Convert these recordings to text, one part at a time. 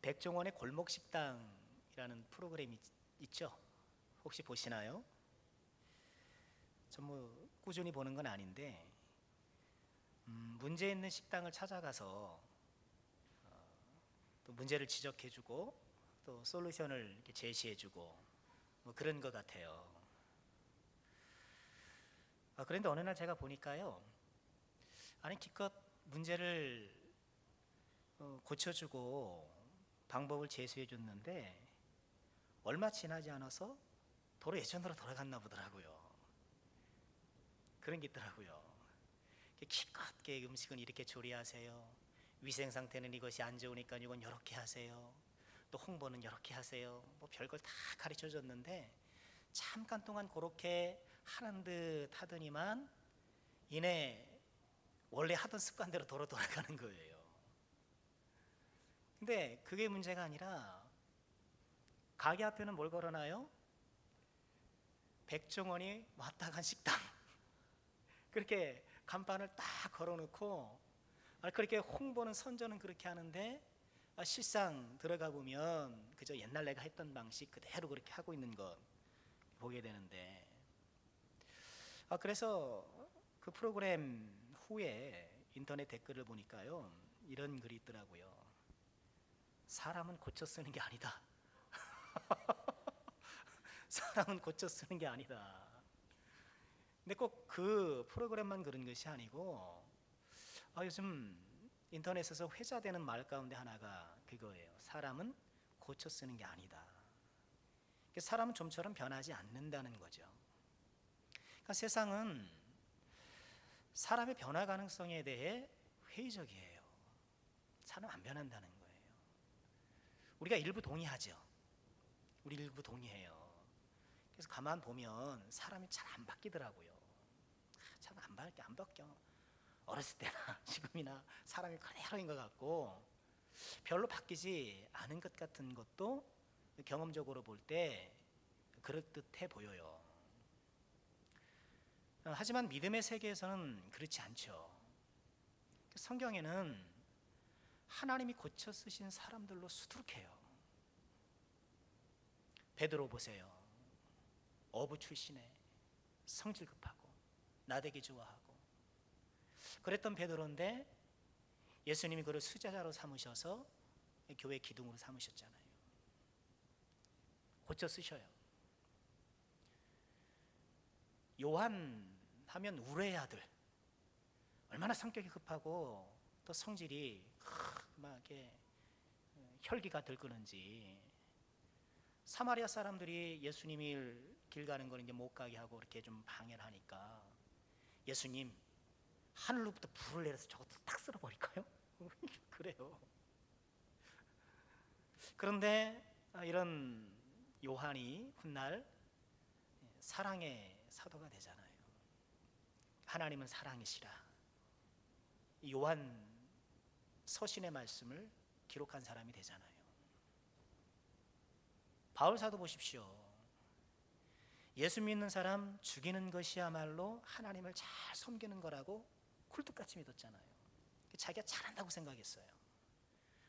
백종원의 골목식당이라는 프로그램이 있죠. 혹시 보시나요? 전 뭐 꾸준히 보는 건 아닌데 문제 있는 식당을 찾아가서 또 문제를 지적해주고 또 솔루션을 이렇게 제시해주고 뭐 그런 것 같아요. 그런데 어느 날 제가 보니까요, 아니 기껏 문제를 고쳐주고 방법을 제시해줬는데 얼마 지나지 않아서 도로 예전으로 돌아갔나 보더라고요. 그런 게 있더라고요. 기껏 음식은 이렇게 조리하세요. 위생 상태는 이것이 안 좋으니까 이건 이렇게 하세요. 또 홍보는 이렇게 하세요. 뭐 별걸 다 가르쳐 줬는데 잠깐 동안 그렇게 하는 듯 하더니만 이내 원래 하던 습관대로 돌아가는 거예요. 근데 그게 문제가 아니라 가게 앞에는 뭘 걸어놔요? 백종원이 왔다 간 식당. 그렇게 간판을 딱 걸어놓고 그렇게 홍보는 선전은 그렇게 하는데 실상 들어가 보면 그저 옛날 내가 했던 방식 그대로 그렇게 하고 있는 것 보게 되는데, 그래서 그 프로그램 후에 인터넷 댓글을 보니까요, 이런 글이 있더라고요. 사람은 고쳐 쓰는 게 아니다. 사람은 고쳐 쓰는 게 아니다. 근데 꼭 그 프로그램만 그런 것이 아니고 요즘 인터넷에서 회자되는 말 가운데 하나가 그거예요. 사람은 고쳐 쓰는 게 아니다. 사람은 좀처럼 변하지 않는다는 거죠. 그러니까 세상은 사람의 변화 가능성에 대해 회의적이에요. 사람 안 변한다는 거예요. 우리가 일부 동의하죠. 우리 일부 동의해요. 그래서 가만 보면 사람이 잘 안 바뀌더라고요. 참 안 바뀌어. 어렸을 때나 지금이나 사람이 그대로인 것 같고 별로 바뀌지 않은 것 같은 것도 경험적으로 볼 때 그럴듯해 보여요. 하지만 믿음의 세계에서는 그렇지 않죠. 성경에는 하나님이 고쳐 쓰신 사람들로 수두룩해요. 베드로 보세요. 어부 출신에 성질 급하고 나대기 좋아하고 그랬던 베드로인데 예수님이 그를 수제자로 삼으셔서 교회 기둥으로 삼으셨잖아요. 고쳐 쓰셔요. 요한 하면 우레의 아들, 얼마나 성격이 급하고 또 성질이 막 이렇게 혈기가 들끓는지 사마리아 사람들이 예수님이 길 가는 걸 이제 못 가게 하고 이렇게 좀 방해를 하니까 예수님 하늘로부터 불을 내려서 저것도 탁 쓸어버릴까요? 그래요. 그런데 이런 요한이 훗날 사랑의 사도가 되잖아요. 하나님은 사랑이시라. 요한 서신의 말씀을 기록한 사람이 되잖아요. 바울 사도 보십시오. 예수 믿는 사람 죽이는 것이야말로 하나님을 잘 섬기는 거라고 굴뚝같이 믿었잖아요. 자기가 잘한다고 생각했어요.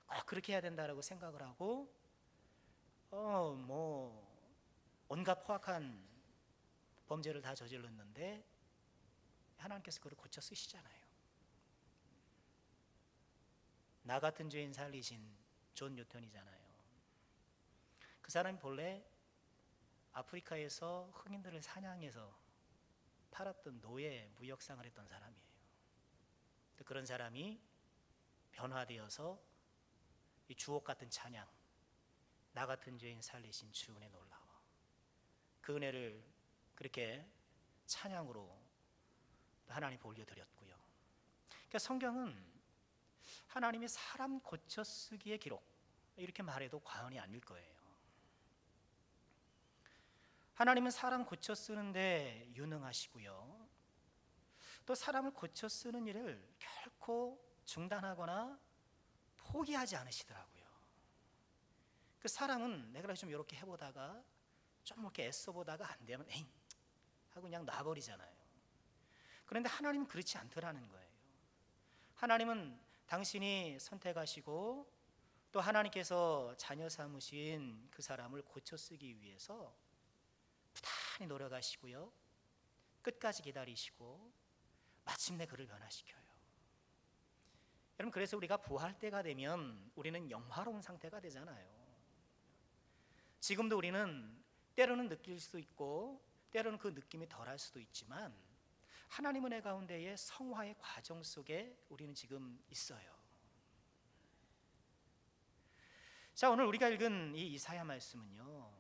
꼭 그렇게 해야 된다라고 생각을 하고 뭐 온갖 포악한 범죄를 다 저질렀는데 하나님께서 그를 고쳐 쓰시잖아요. 나 같은 죄인 살리신 존 뉴턴이잖아요. 그 사람이 본래 아프리카에서 흑인들을 사냥해서 팔았던 노예 무역상을 했던 사람이에요. 그런 사람이 변화되어서 이 주옥 같은 찬양, 나 같은 죄인 살리신 주 은혜 놀라워, 그 은혜를 그렇게 찬양으로 하나님 올려드렸고요. 그러니까 성경은 하나님이 사람 고쳐 쓰기의 기록, 이렇게 말해도 과언이 아닐 거예요. 하나님은 사람 고쳐 쓰는데 유능하시고요, 또 사람을 고쳐 쓰는 일을 결코 중단하거나 포기하지 않으시더라고요. 그 사람은 내가 좀 이렇게 해보다가 좀 이렇게 애써보다가 안 되면 에잉 하고 그냥 놔버리잖아요. 그런데 하나님은 그렇지 않더라는 거예요. 하나님은 당신이 선택하시고 또 하나님께서 자녀 삼으신 그 사람을 고쳐 쓰기 위해서 부단히 노력하시고요, 끝까지 기다리시고 마침내 그를 변화시켜요. 여러분, 그래서 우리가 부활 때가 되면 우리는 영화로운 상태가 되잖아요. 지금도 우리는 때로는 느낄 수 있고 때로는 그 느낌이 덜할 수도 있지만 하나님 은혜 가운데의 성화의 과정 속에 우리는 지금 있어요. 자, 오늘 우리가 읽은 이 이사야 말씀은요,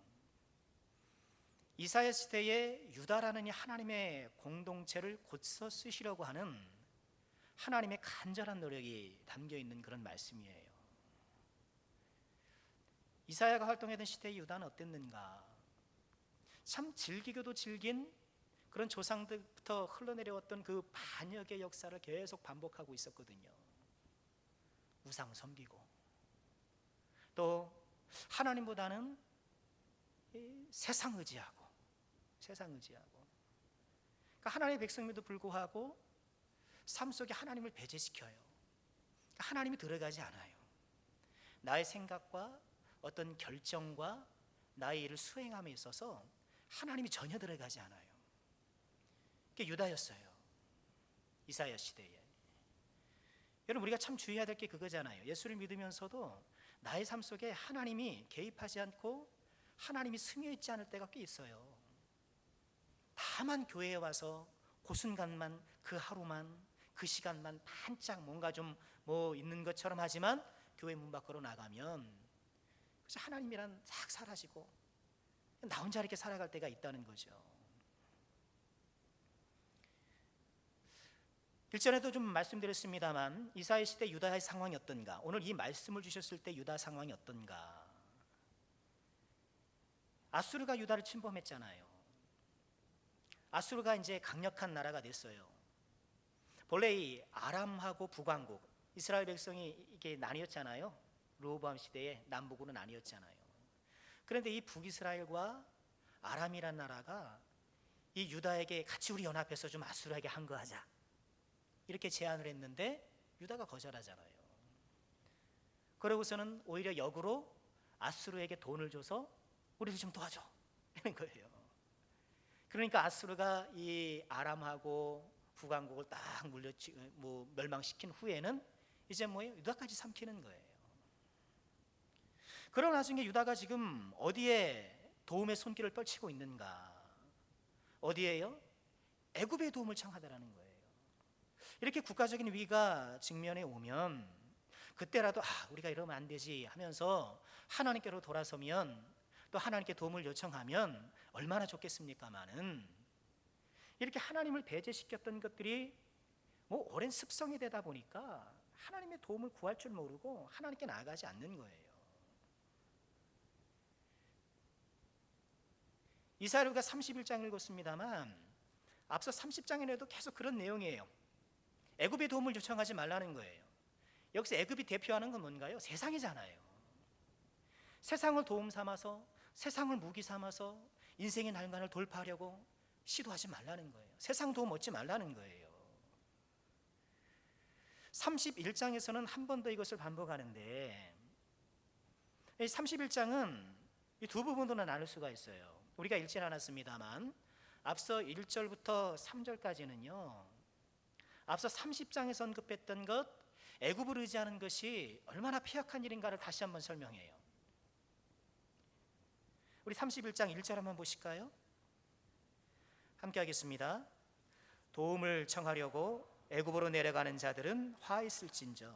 이사야 시대에 유다라는 이 하나님의 공동체를 고쳐 쓰시려고 하는 하나님의 간절한 노력이 담겨 있는 그런 말씀이에요. 이사야가 활동했던 시대의 유다는 어땠는가? 참 즐기고도 즐긴 그런 조상들부터 흘러내려왔던 그 반역의 역사를 계속 반복하고 있었거든요. 우상 섬기고 또 하나님보다는 세상 의지하고 그러니까 하나님의 백성임에도 불구하고 삶 속에 하나님을 배제시켜요. 그러니까 하나님이 들어가지 않아요. 나의 생각과 어떤 결정과 나의 일을 수행함에 있어서 하나님이 전혀 들어가지 않아요. 그게 유다였어요. 이사야 시대에. 여러분, 우리가 참 주의해야 될 게 그거잖아요. 예수를 믿으면서도 나의 삶 속에 하나님이 개입하지 않고 하나님이 스며 있지 않을 때가 꽤 있어요. 다만 교회에 와서 그 순간만, 그 하루만, 그 시간만 반짝 뭔가 좀 뭐 있는 것처럼 하지만 교회 문 밖으로 나가면 그래서 하나님이란 싹 사라지고 나 혼자 이렇게 살아갈 때가 있다는 거죠. 일전에도 좀 말씀드렸습니다만 이사야 시대 유다의 상황이 어떤가, 오늘 이 말씀을 주셨을 때 유다 상황이 어떤가. 아수르가 유다를 침범했잖아요. 아수르가 이제 강력한 나라가 됐어요. 본래 이 아람하고 북왕국, 이스라엘 백성이 이게 나뉘었잖아요. 르호보암 시대에 남북으로 나뉘었잖아요. 그런데 이 북이스라엘과 아람이란 나라가 이 유다에게 같이 우리 연합해서 좀 아수르에게 항거하자 이렇게 제안을 했는데 유다가 거절하잖아요. 그러고서는 오히려 역으로 아수르에게 돈을 줘서 우리를 좀 도와줘 이런 거예요. 그러니까 아수르가 이 아람하고 북왕국을 딱 멸망시킨 후에는 이제 뭐예요? 유다까지 삼키는 거예요. 그런 와중에 유다가 지금 어디에 도움의 손길을 펼치고 있는가? 어디에요? 애굽의 도움을 청하다라는 거예요. 이렇게 국가적인 위기가 직면에 오면 그때라도 우리가 이러면 안 되지 하면서 하나님께로 돌아서면 또 하나님께 도움을 요청하면 얼마나 좋겠습니까마는 이렇게 하나님을 배제시켰던 것들이 오랜 습성이 되다 보니까 하나님의 도움을 구할 줄 모르고 하나님께 나아가지 않는 거예요. 이사야가 31장 읽었습니다만 앞서 30장에도 계속 그런 내용이에요. 애굽의 도움을 요청하지 말라는 거예요. 여기서 애굽이 대표하는 건 뭔가요? 세상이잖아요. 세상을 도움 삼아서, 세상을 무기 삼아서 인생의 난관을 돌파하려고 시도하지 말라는 거예요. 세상 도움 얻지 말라는 거예요. 31장에서는 한 번 더 이것을 반복하는데 31장은 이 두 부분으로 나눌 수가 있어요. 우리가 읽진 않았습니다만 앞서 1절부터 3절까지는요, 앞서 30장에서 언급했던 것, 애굽을 의지하는 것이 얼마나 폐역한 일인가를 다시 한번 설명해요. 우리 31장 1절 한번 보실까요? 함께 하겠습니다. 도움을 청하려고 애굽으로 내려가는 자들은 화 있을진저,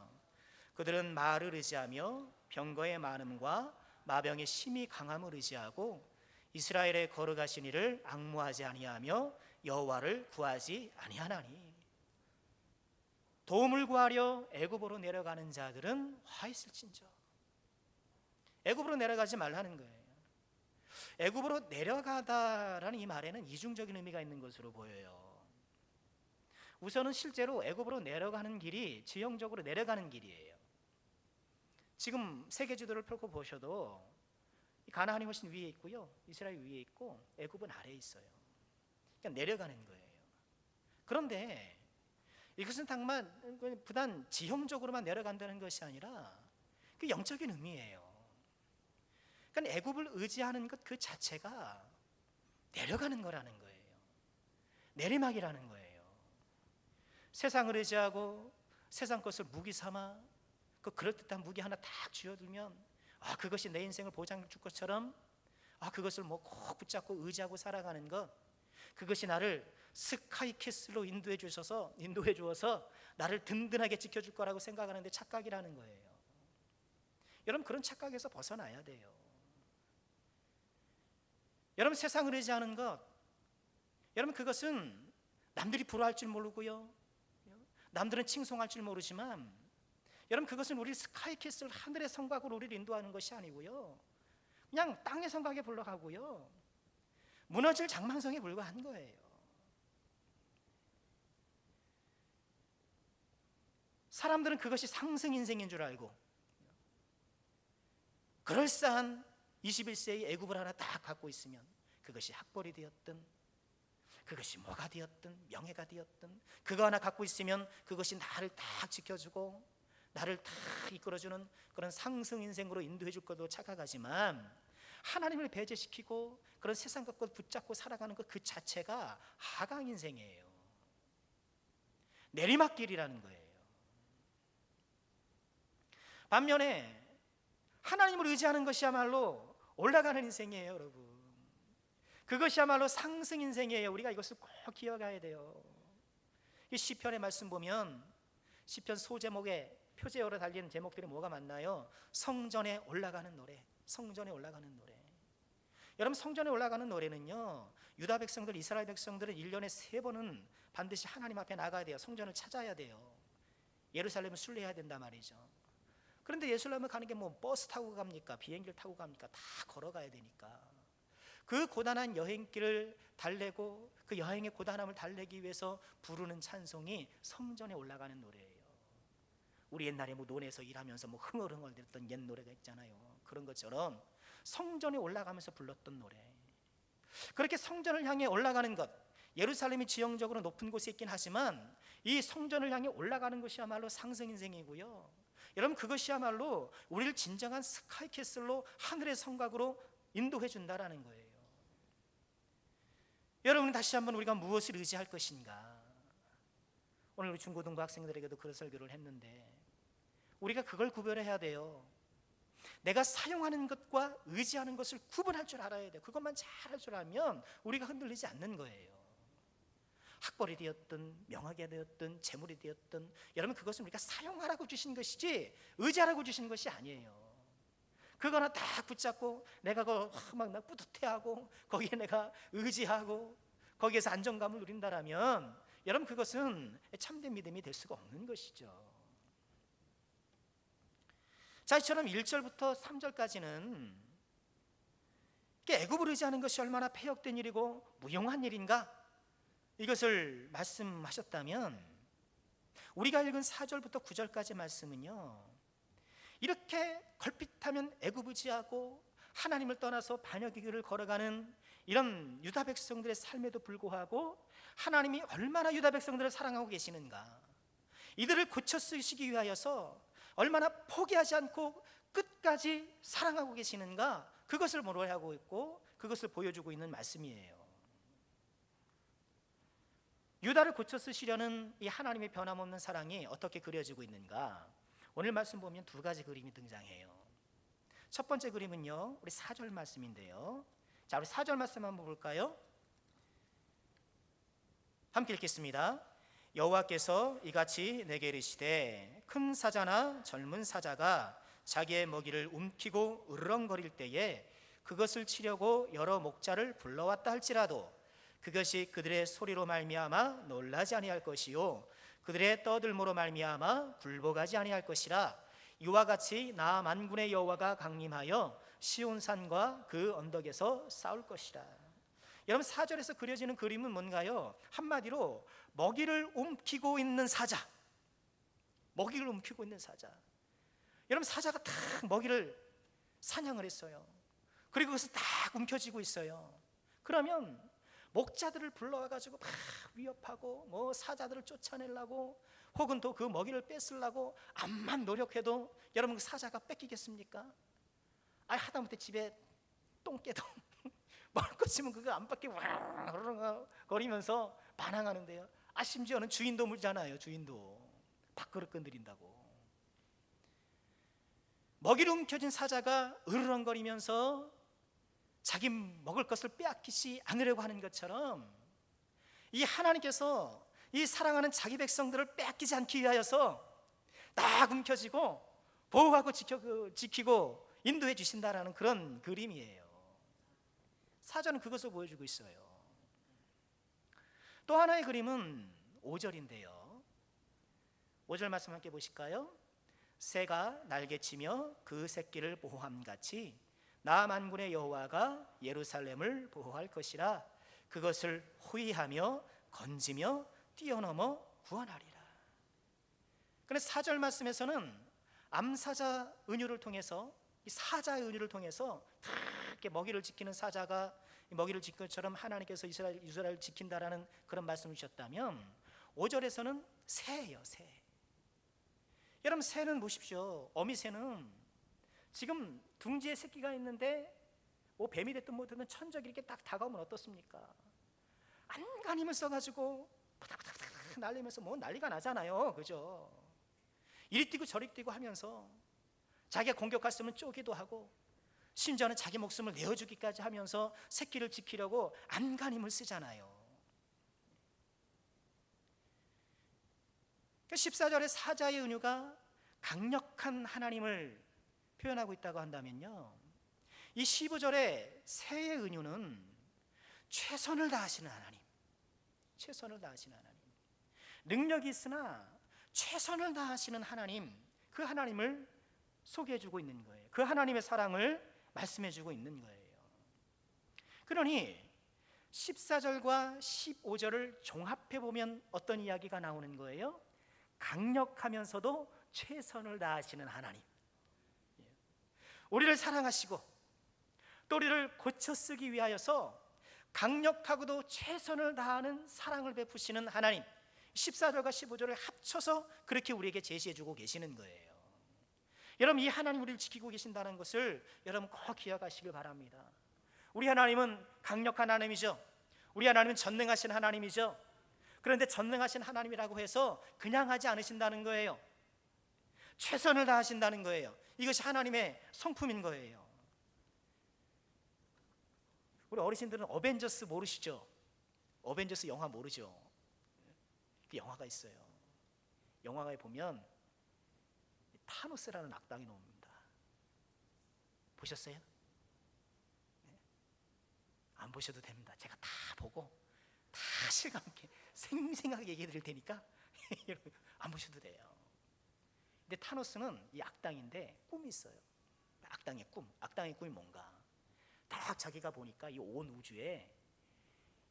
그들은 말을 의지하며 병거의 많음과 마병의 심히 강함을 의지하고 이스라엘의 걸어가신 이를 앙무하지 아니하며 여호와를 구하지 아니하나니. 도움을 구하려 애굽으로 내려가는 자들은 화 있을진저. 애굽으로 내려가지 말라는 거예요. 애굽으로 내려가다라는 이 말에는 이중적인 의미가 있는 것으로 보여요. 우선은 실제로 애굽으로 내려가는 길이 지형적으로 내려가는 길이에요. 지금 세계 지도를 펼고 보셔도 가나안이 훨씬 위에 있고요, 이스라엘 위에 있고 애굽은 아래에 있어요. 그러니까 내려가는 거예요. 그런데 이것은 당만 부단 지형적으로만 내려간다는 것이 아니라 그 영적인 의미예요. 그러니까 애굽을 의지하는 것 그 자체가 내려가는 거라는 거예요. 내리막이라는 거예요. 세상을 의지하고 세상 것을 무기 삼아 그 그럴듯한 무기 하나 딱 쥐어들면 그것이 내 인생을 보장해 줄 것처럼 그것을 뭐 꼭 붙잡고 의지하고 살아가는 것, 그것이 나를 스카이캐슬로 인도해 주어서 나를 든든하게 지켜줄 거라고 생각하는데 착각이라는 거예요. 여러분, 그런 착각에서 벗어나야 돼요. 여러분, 세상을 의지하는 것, 여러분, 그것은 남들이 부러워할 줄 모르고요, 남들은 칭송할 줄 모르지만, 여러분, 그것은 우리 스카이캐슬 하늘의 성곽으로 우리를 인도하는 것이 아니고요, 그냥 땅의 성곽에 불러가고요, 무너질 장망성에 불과한 거예요. 사람들은 그것이 상승 인생인 줄 알고 그럴싸한 21세기 애굽을 하나 딱 갖고 있으면, 그것이 학벌이 되었든 그것이 뭐가 되었든 명예가 되었든 그거 하나 갖고 있으면 그것이 나를 딱 지켜주고 나를 딱 이끌어주는 그런 상승 인생으로 인도해 줄 것도 착각하지만, 하나님을 배제시키고 그런 세상 것과 붙잡고 살아가는 것 그 자체가 하강 인생이에요. 내리막길이라는 거예요. 반면에 하나님을 의지하는 것이야말로 올라가는 인생이에요, 여러분. 그것이야말로 상승 인생이에요. 우리가 이것을 꼭 기억해야 돼요. 이 시편의 말씀 보면 시편 소제목에 표제어로 달린 제목들이 뭐가 많나요? 성전에 올라가는 노래, 성전에 올라가는 노래. 여러분, 성전에 올라가는 노래는요, 유다 백성들, 이스라엘 백성들은 1년에 3번은 반드시 하나님 앞에 나가야 돼요. 성전을 찾아야 돼요. 예루살렘을 순례해야 된단 말이죠. 그런데 예루살렘을 가는 게 뭐 버스 타고 갑니까? 비행기를 타고 갑니까? 다 걸어가야 되니까 그 고단한 여행길을 달래고 그 여행의 고단함을 달래기 위해서 부르는 찬송이 성전에 올라가는 노래예요. 우리 옛날에 뭐 논에서 일하면서 뭐 흥얼흥얼 됐던 옛 노래가 있잖아요. 그런 것처럼 성전에 올라가면서 불렀던 노래. 그렇게 성전을 향해 올라가는 것, 예루살렘이 지형적으로 높은 곳에 있긴 하지만 이 성전을 향해 올라가는 것이야말로 상승 인생이고요, 여러분, 그것이야말로 우리를 진정한 스카이캐슬로 하늘의 성곽으로 인도해 준다라는 거예요. 여러분, 다시 한번 우리가 무엇을 의지할 것인가? 오늘 우리 중고등부 학생들에게도 그런 설교를 했는데, 우리가 그걸 구별해야 돼요. 내가 사용하는 것과 의지하는 것을 구분할 줄 알아야 돼요. 그것만 잘 할 줄 알면 우리가 흔들리지 않는 거예요. 학벌이 되었든 명예가 되었든 재물이 되었든, 여러분, 그것은 우리가 사용하라고 주신 것이지 의지하라고 주신 것이 아니에요. 그거 하나 딱 붙잡고 내가 막 뿌듯해하고 거기에 내가 의지하고 거기에서 안정감을 누린다라면, 여러분, 그것은 참된 믿음이 될 수가 없는 것이죠. 자, 이처럼 1절부터 3절까지는 애굽을 의지하는 것이 얼마나 폐역된 일이고 무용한 일인가, 이것을 말씀하셨다면, 우리가 읽은 4절부터 9절까지 말씀은요, 이렇게 걸핏하면 애굽 의지하고 하나님을 떠나서 반역의 길을 걸어가는 이런 유다 백성들의 삶에도 불구하고 하나님이 얼마나 유다 백성들을 사랑하고 계시는가, 이들을 고쳐 쓰시기 위하여서 얼마나 포기하지 않고 끝까지 사랑하고 계시는가, 그것을 모르하고 있고 그것을 보여주고 있는 말씀이에요. 유다를 고쳐 쓰시려는 이 하나님의 변함없는 사랑이 어떻게 그려지고 있는가, 오늘 말씀 보면 2가지 그림이 등장해요. 첫 번째 그림은요, 우리 4절 말씀인데요. 자, 우리 4절 말씀 한번 볼까요? 함께 읽겠습니다. 여호와께서 이같이 내게 이르시되, 큰 사자나 젊은 사자가 자기의 먹이를 움키고 으르렁거릴 때에 그것을 치려고 여러 목자를 불러왔다 할지라도 그것이 그들의 소리로 말미암아 놀라지 아니할 것이요 그들의 떠들므로 말미암아 굴복하지 아니할 것이라. 이와 같이 나 만군의 여호와가 강림하여 시온산과 그 언덕에서 싸울 것이라. 여러분, 4절에서 그려지는 그림은 뭔가요? 한마디로 먹이를 움키고 있는 사자, 먹이를 움키고 있는 사자. 여러분, 사자가 딱 먹이를 사냥을 했어요. 그리고 그것을 딱 움켜쥐고 있어요. 그러면 목자들을 불러와가지고 막 위협하고 뭐 사자들을 쫓아내려고 혹은 또 그 먹이를 뺏으려고 암만 노력해도 여러분 그 사자가 뺏기겠습니까? 하다못해 집에 똥개도 먹을 것 있으면 그거 안 받게 거리면서 반항하는데요. 심지어는 주인도 물잖아요. 주인도 밥그릇 건드린다고. 먹이를 움켜쥔 사자가 으르렁거리면서 자기 먹을 것을 빼앗기지 않으려고 하는 것처럼 이 하나님께서 이 사랑하는 자기 백성들을 빼앗기지 않기 위하여서 딱 움켜쥐고 보호하고 지키고 인도해 주신다라는 그런 그림이에요. 사자는 그것을 보여주고 있어요. 또 하나의 그림은 5절인데요. 5절 말씀 함께 보실까요? 새가 날개치며 그 새끼를 보호함같이 나 만군의 여호와가 예루살렘을 보호할 것이라. 그것을 호위하며 건지며 뛰어넘어 구원하리라. 그래서 4절 말씀에서는 암사자 은유를 통해서, 이 사자의 은유를 통해서 이렇게 먹이를 지키는 사자가 먹이를 지킨 것처럼 하나님께서 이스라엘을 지킨다라는 그런 말씀을 주셨다면 5절에서는 새예요. 새. 여러분, 새는 보십시오. 어미새는 지금 둥지에 새끼가 있는데 뭐 뱀이 됐든 뭐든 천적이 이렇게 딱 다가오면 어떻습니까? 안간 힘을 써가지고 바닥바닥 날리면서 뭐 난리가 나잖아요. 그죠? 이리 뛰고 저리 뛰고 하면서 자기가 공격했으면 쪼기도 하고 심지어는 자기 목숨을 내어주기까지 하면서 새끼를 지키려고 안간 힘을 쓰잖아요. 14절의 사자의 은유가 강력한 하나님을 표현하고 있다고 한다면요, 이 15절의 새의 은유는 최선을 다하시는 하나님, 최선을 다하시는 하나님, 능력이 있으나 최선을 다하시는 하나님, 그 하나님을 소개해주고 있는 거예요. 그 하나님의 사랑을 말씀해주고 있는 거예요. 그러니 14절과 15절을 종합해보면 어떤 이야기가 나오는 거예요? 강력하면서도 최선을 다하시는 하나님, 우리를 사랑하시고 또 우리를 고쳐 쓰기 위하여서 강력하고도 최선을 다하는 사랑을 베푸시는 하나님, 14절과 15절을 합쳐서 그렇게 우리에게 제시해주고 계시는 거예요. 여러분, 이 하나님 우리를 지키고 계신다는 것을 여러분 꼭 기억하시길 바랍니다. 우리 하나님은 강력한 하나님이죠. 우리 하나님은 전능하신 하나님이죠. 그런데 전능하신 하나님이라고 해서 그냥 하지 않으신다는 거예요. 최선을 다하신다는 거예요. 이것이 하나님의 성품인 거예요. 우리 어르신들은 어벤져스 모르시죠? 어벤져스 영화 모르죠? 그 영화가 있어요. 영화에 보면 타노스라는 악당이 나옵니다. 보셨어요? 네? 안 보셔도 됩니다. 제가 다 보고 다 실감 있게 생생하게 얘기해 드릴 테니까 안 보셔도 돼요. 근데 타노스는 이 악당인데 꿈이 있어요. 악당의 꿈. 악당의 꿈이 뭔가? 딱 자기가 보니까 이 온 우주에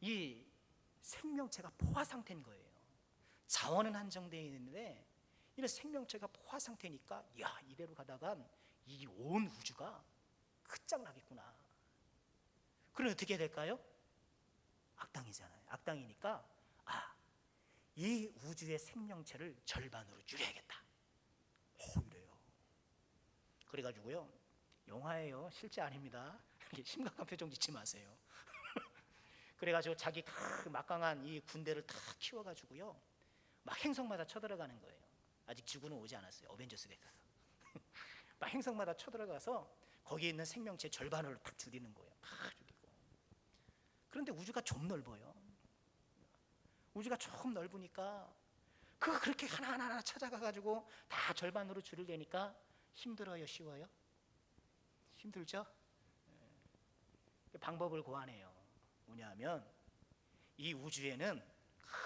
이 생명체가 포화 상태인 거예요. 자원은 한정되어 있는데 이런 생명체가 포화 상태니까 야, 이대로 가다간 이 온 우주가 끝장나겠구나. 그럼 어떻게 될까요? 악당이잖아요. 악당이니까 이 우주의 생명체를 절반으로 줄여야겠다. 이래요. 그래가지고요, 영화예요. 실제 아닙니다. 심각한 표정 짓지 마세요. 그래가지고 자기 막강한 이 군대를 다 키워가지고요, 막 행성마다 쳐들어가는 거예요. 아직 지구는 오지 않았어요. 어벤져스 됐어서. 막 행성마다 쳐들어가서 거기에 있는 생명체 절반을 딱 줄이는 거예요. 다 줄이고. 그런데 우주가 좀 넓어요. 우주가 조금 넓으니까 그렇게 하나하나 찾아가가지고 다 절반으로 줄이려니까 힘들어요, 쉬워요? 힘들죠? 방법을 고안해요. 뭐냐면 이 우주에는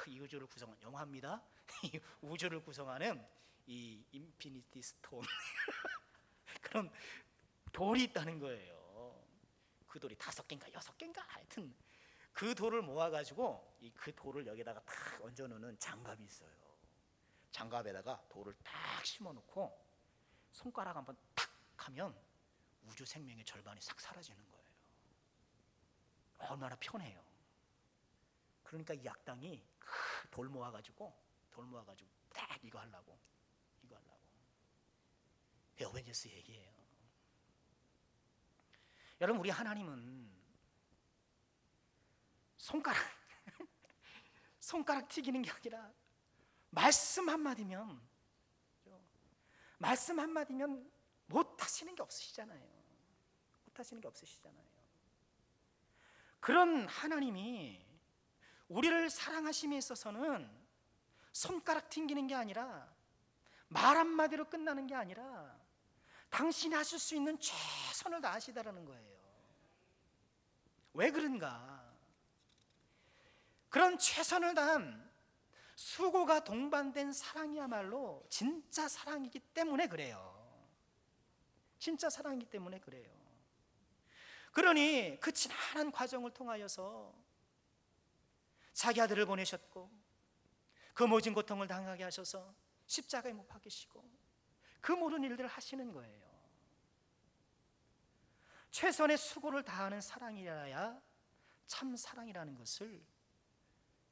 이 우주를 구성한 영화입니다. 이 우주를 구성하는 이 인피니티 스톤 그런 돌이 있다는 거예요. 그 돌이 5개인가 6개인가 하여튼 그 돌을 모아가지고 그 돌을 여기다가 탁 얹어놓는 장갑이 있어요. 장갑에다가 돌을 딱 심어놓고 손가락 한번 탁 하면 우주 생명의 절반이 싹 사라지는 거예요. 얼마나 편해요. 그러니까 이 악당이 돌 모아가지고 딱 이거 하려고. 어벤져스 얘기예요. 여러분, 우리 하나님은 손가락 튀기는 게 아니라 말씀 한마디면 못 하시는 게 없으시잖아요. 그런 하나님이 우리를 사랑하심에 있어서는 손가락 튕기는 게 아니라, 말 한마디로 끝나는 게 아니라 당신이 하실 수 있는 최선을 다하시다라는 거예요. 왜 그런가? 그런 최선을 다한 수고가 동반된 사랑이야말로 진짜 사랑이기 때문에 그래요. 그러니 그 지난한 과정을 통하여서 자기 아들을 보내셨고, 그 모진 고통을 당하게 하셔서 십자가에 못 박히시고 그 모든 일들을 하시는 거예요. 최선의 수고를 다하는 사랑이라야 참 사랑이라는 것을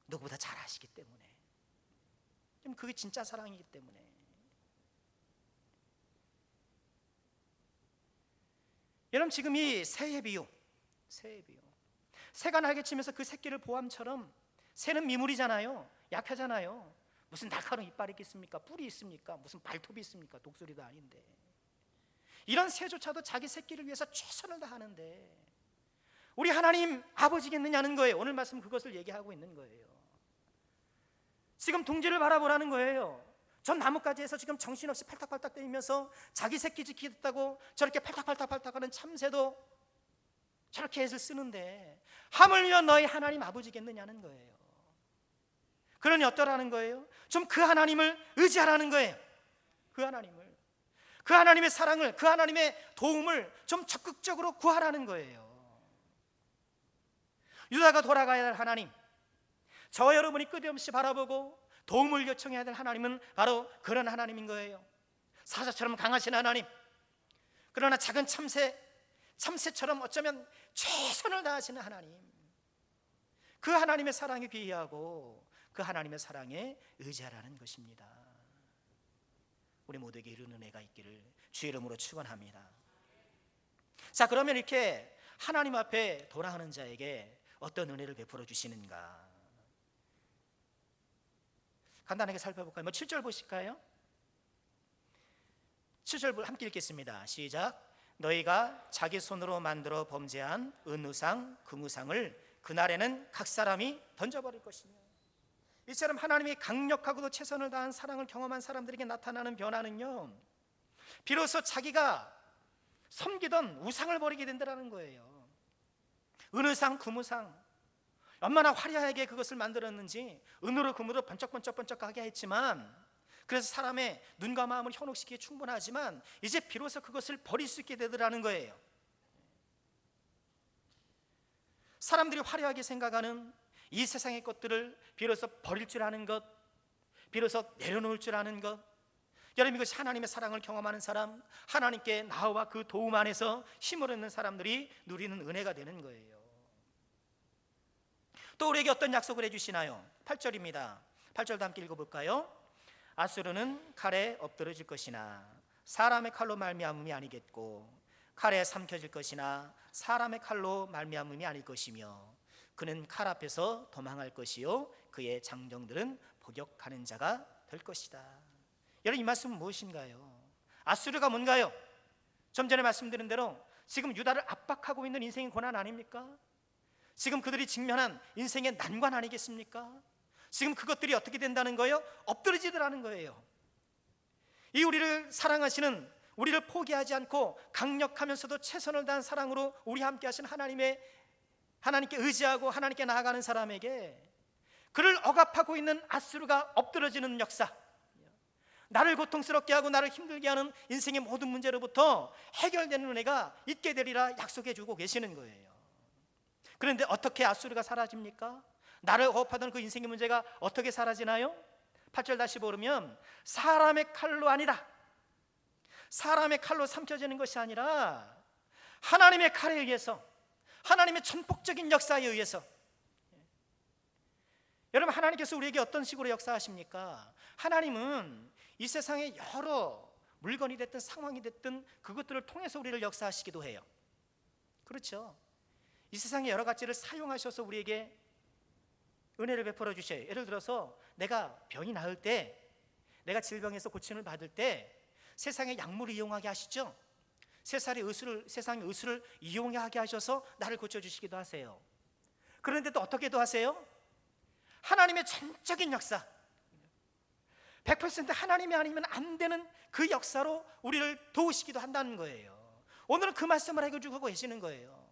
누구보다 잘 아시기 때문에, 그게 진짜 사랑이기 때문에. 여러분, 지금 이 새의 비유, 새가 날개치면서 그 새끼를 보암처럼, 새는 미물이잖아요. 약하잖아요. 무슨 날카로운 이빨이 있겠습니까? 뿔이 있습니까? 무슨 발톱이 있습니까? 독수리도 아닌데. 이런 새조차도 자기 새끼를 위해서 최선을 다하는데 우리 하나님 아버지겠느냐는 거예요. 오늘 말씀 그것을 얘기하고 있는 거예요. 지금 둥지를 바라보라는 거예요. 전 나뭇가지에서 지금 정신없이 팔딱팔딱 뛰면서 자기 새끼 지키겠다고 저렇게 팔딱팔딱 하는 참새도 저렇게 애를 쓰는데 하물며 너희 하나님 아버지겠느냐는 거예요. 그러니 어떠라는 거예요? 좀 그 하나님을 의지하라는 거예요. 그 하나님의 사랑을, 그 하나님의 도움을 좀 적극적으로 구하라는 거예요. 유다가 돌아가야 할 하나님, 저와 여러분이 끝없이 바라보고 도움을 요청해야 될 하나님은 바로 그런 하나님인 거예요. 사자처럼 강하신 하나님, 그러나 작은 참새처럼 어쩌면 최선을 다하시는 하나님, 그 하나님의 사랑이 귀하고 그 하나님의 사랑에 의지하라는 것입니다. 우리 모두에게 이런 은혜가 있기를 주의 이름으로 축원합니다. 자, 그러면 이렇게 하나님 앞에 돌아가는 자에게 어떤 은혜를 베풀어 주시는가? 간단하게 살펴볼까요? 7절 보실까요? 7절 함께 읽겠습니다. 시작. 너희가 자기 손으로 만들어 범죄한 은우상, 금우상을 그날에는 각 사람이 던져버릴 것이며. 이처럼 하나님이 강력하고도 최선을 다한 사랑을 경험한 사람들에게 나타나는 변화는요, 비로소 자기가 섬기던 우상을 버리게 된다는 거예요. 은우상, 금우상, 얼마나 화려하게 그것을 만들었는지, 은으로 금으로 번쩍번쩍하게 했지만, 그래서 사람의 눈과 마음을 현혹시키기에 충분하지만 이제 비로소 그것을 버릴 수 있게 되더라는 거예요. 사람들이 화려하게 생각하는 이 세상의 것들을 비로소 버릴 줄 아는 것, 비로소 내려놓을 줄 아는 것, 여러분, 이것이 하나님의 사랑을 경험하는 사람, 하나님께 나와 그 도움 안에서 힘을 얻는 사람들이 누리는 은혜가 되는 거예요. 또 우리에게 어떤 약속을 해주시나요? 8절입니다. 8절도 함께 읽어볼까요? 아수르는 칼에 엎드러질 것이나 사람의 칼로 말미암음이 아니겠고, 칼에 삼켜질 것이나 사람의 칼로 말미암음이 아닐 것이며, 그는 칼 앞에서 도망할 것이요 그의 장정들은 복역하는 자가 될 것이다. 여러분, 이 말씀은 무엇인가요? 아수르가 뭔가요? 좀 전에 말씀드린 대로 지금 유다를 압박하고 있는 인생의 고난 아닙니까? 지금 그들이 직면한 인생의 난관 아니겠습니까? 지금 그것들이 어떻게 된다는 거예요? 엎드러지더라는 거예요. 이 우리를 사랑하시는, 우리를 포기하지 않고 강력하면서도 최선을 다한 사랑으로 우리 함께 하신 하나님께 의지하고 하나님께 나아가는 사람에게 그를 억압하고 있는 아수르가 엎드러지는 역사, 나를 고통스럽게 하고 나를 힘들게 하는 인생의 모든 문제로부터 해결되는 은혜가 있게 되리라 약속해 주고 계시는 거예요. 그런데 어떻게 아수르가 사라집니까? 나를 억압하던 그 인생의 문제가 어떻게 사라지나요? 8절 다시 보면 사람의 칼로 아니라, 사람의 칼로 삼켜지는 것이 아니라 하나님의 칼에 의해서, 하나님의 전폭적인 역사에 의해서. 여러분, 하나님께서 우리에게 어떤 식으로 역사하십니까? 하나님은 이 세상의 여러 물건이 됐든 상황이 됐든 그것들을 통해서 우리를 역사하시기도 해요. 그렇죠? 이 세상의 여러 가지를 사용하셔서 우리에게 은혜를 베풀어 주셔요. 예를 들어서 내가 병이 나을 때, 내가 질병에서 고침을 받을 때 세상의 약물을 이용하게 하시죠. 세상의 의술을 이용하게 하셔서 나를 고쳐주시기도 하세요. 그런데 또 어떻게도 하세요? 하나님의 전적인 역사, 100% 하나님이 아니면 안 되는 그 역사로 우리를 도우시기도 한다는 거예요. 오늘은 그 말씀을 해주고 계시는 거예요.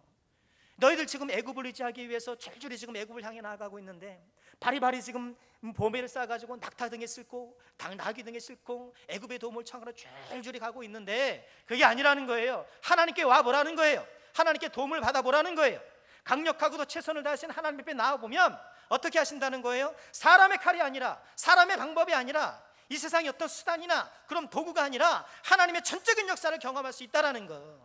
너희들 지금 애굽을 의지하기 위해서 줄줄이 지금 애굽을 향해 나아가고 있는데 바리바리 지금 보배를 쌓아가지고 낙타 등에 싣고 나귀 등에 싣고 애굽의 도움을 청하러 줄줄이 가고 있는데 그게 아니라는 거예요. 하나님께 와보라는 거예요. 하나님께 도움을 받아보라는 거예요. 강력하고도 최선을 다하신 하나님 앞에 나와보면 어떻게 하신다는 거예요? 사람의 칼이 아니라, 사람의 방법이 아니라, 이 세상의 어떤 수단이나 그런 도구가 아니라 하나님의 전적인 역사를 경험할 수 있다는 거.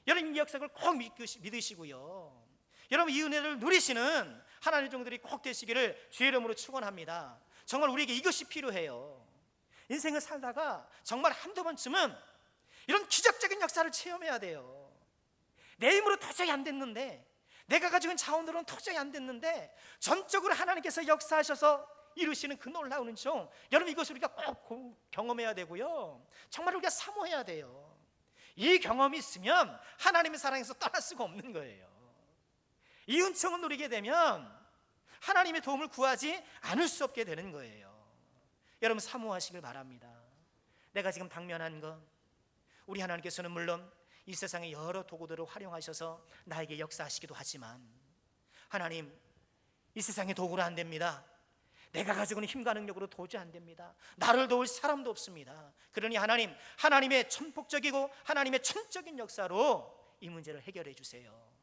여러분, 이 역사를 꼭 믿으시고요, 여러분 이 은혜를 누리시는 하나님의 종들이 꼭 되시기를 주의 이름으로 축원합니다. 정말 우리에게 이것이 필요해요. 인생을 살다가 정말 한두 번쯤은 이런 기적적인 역사를 체험해야 돼요. 내 힘으로 도저히 안 됐는데, 내가 가지고 있는 자원으로는 도저히 안 됐는데 전적으로 하나님께서 역사하셔서 이루시는 그 놀라운 은총, 여러분 이것을 우리가 꼭 경험해야 되고요, 정말 우리가 사모해야 돼요. 이 경험이 있으면 하나님의 사랑에서 떠날 수가 없는 거예요. 이 은총을 누리게 되면 하나님의 도움을 구하지 않을 수 없게 되는 거예요. 여러분 사모하시길 바랍니다. 내가 지금 당면한 것, 우리 하나님께서는 물론 이 세상의 여러 도구들을 활용하셔서 나에게 역사하시기도 하지만, 하나님 이 세상의 도구로 안 됩니다. 내가 가지고 있는 힘과 능력으로 도저히 안 됩니다. 나를 도울 사람도 없습니다. 그러니 하나님, 하나님의 천폭적이고 하나님의 천적인 역사로 이 문제를 해결해 주세요.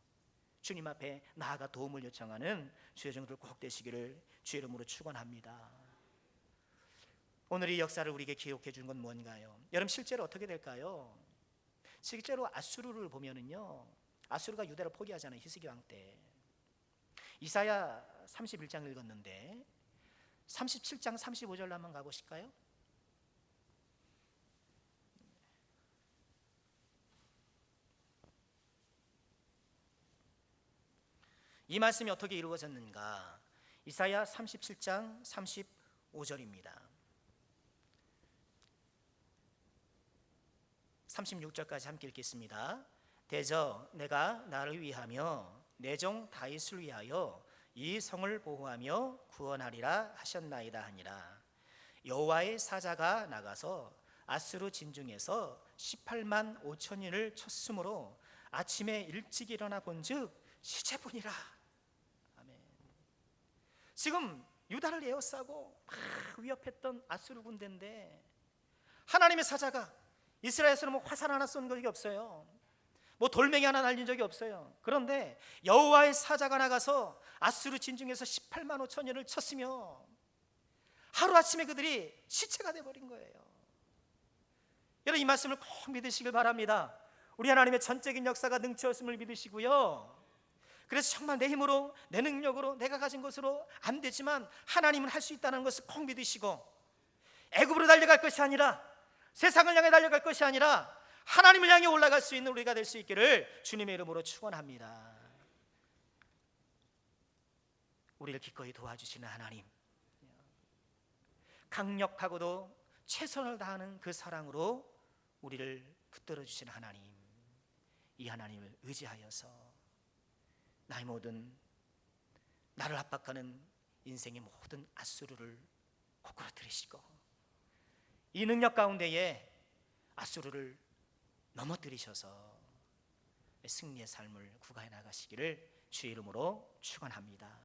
주님 앞에 나아가 도움을 요청하는 주의 종들 꼭 되시기를 주의 이름으로 축원합니다. 오늘 이 역사를 우리에게 기록해 준 건 뭔가요? 여러분 실제로 어떻게 될까요? 실제로 아수르를 보면은요, 아수르가 유대를 포기하잖아요. 히스기 왕 때. 이사야 31장 읽었는데 37장 35절로 한번 가보실까요? 이 말씀이 어떻게 이루어졌는가? 이사야 37장 35절입니다. 36절까지 함께 읽겠습니다. 대저 내가 나를 위하며 내 종 다윗을 위하여 이 성을 보호하며 구원하리라 하셨나이다 하니라. 여호와의 사자가 나가서 아수르 진중에서 18만 5천인을 쳤으므로 아침에 일찍 일어나 본즉 시체뿐이라. 아멘. 지금 유다를 에워싸고 막 위협했던 아수르 군대인데 하나님의 사자가, 이스라엘에서는 뭐 화살 하나 쏜 적이 없어요. 뭐 돌멩이 하나 날린 적이 없어요. 그런데 여호와의 사자가 나가서 아수르 진중에서 18만 5천인을 쳤으며 하루아침에 그들이 시체가 돼버린 거예요. 여러분 이 말씀을 꼭 믿으시길 바랍니다. 우리 하나님의 전적인 역사가 능치였음을 믿으시고요, 그래서 정말 내 힘으로 내 능력으로 내가 가진 것으로 안 되지만 하나님은 할 수 있다는 것을 꼭 믿으시고, 애굽으로 달려갈 것이 아니라, 세상을 향해 달려갈 것이 아니라 하나님을 향해 올라갈 수 있는 우리가 될 수 있기를 주님의 이름으로 축원합니다. 우리를 기꺼이 도와주시는 하나님, 강력하고도 최선을 다하는 그 사랑으로 우리를 붙들어 주시는 하나님, 이 하나님을 의지하여서 나의 모든, 나를 압박하는 인생의 모든 아수르를 고꾸라뜨리시고 이 능력 가운데에 아수르를 넘어뜨리셔서 승리의 삶을 구가해 나가시기를 주의 이름으로 축원합니다.